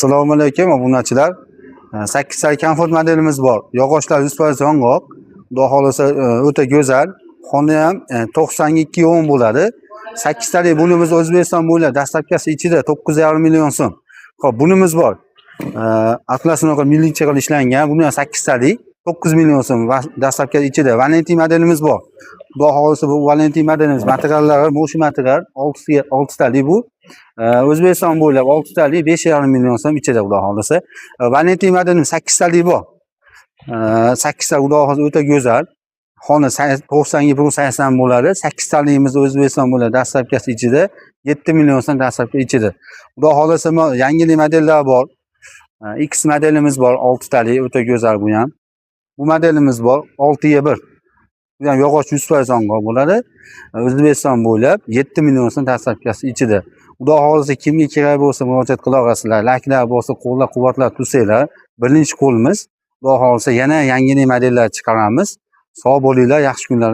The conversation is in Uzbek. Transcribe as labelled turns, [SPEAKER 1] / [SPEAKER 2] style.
[SPEAKER 1] Assalomu alaykum obunachilar. 8 talik komfort modelimiz bor. Yog'ochlar 100% yong'oq. Xudo xolasa o'ta go'zal. Xona ham 92 o'm bo'ladi. 8 talik bunimiz O'zbekiston bo'ylab dastlabkasi ichida 9,5 million so'm. Xo'p, bunimiz bor. Atlasnoga millicha qilib ishlangan. Buni ham 8 talik 9 million so'm dastlabkasi ichida. Valentin modelimiz bor. Xudo xolasa bu Valentin modelimiz materiallari o'sha material 6 talik bu. O'zbekiston bo'ylab 6 talik 5,5 million so'm ichida xudo xolasa. Valentin modelimiz 8 talik bor. 8 ta xudo xolasa o'ta go'zal. Xona 90% bo'ladi. 8 taligimiz O'zbekiston bo'ylab dastlabkasi ichida 7 million so'm dastlabki ichida. Xudo xolasa yangi modellar bor. X modelimiz bor 6 talik o'ta go'zal bu ham. Bu modelimiz bor 6/1. Bu ham yog'och 100% yong'oq bo'ladi. O'zbekiston bo'ylab 7 million so'm dastlabkasi ichida. Xudo xolasa kimga kerak bo'lsa murojaat qila olasizlar. Layklar bo'lsa qo'llab-quvvatlab tursanglar, birinchi qo'limiz. Xudo xolasa yana yangi modellar chiqaramiz. Sog' bo'linglar, yaxshi kunlar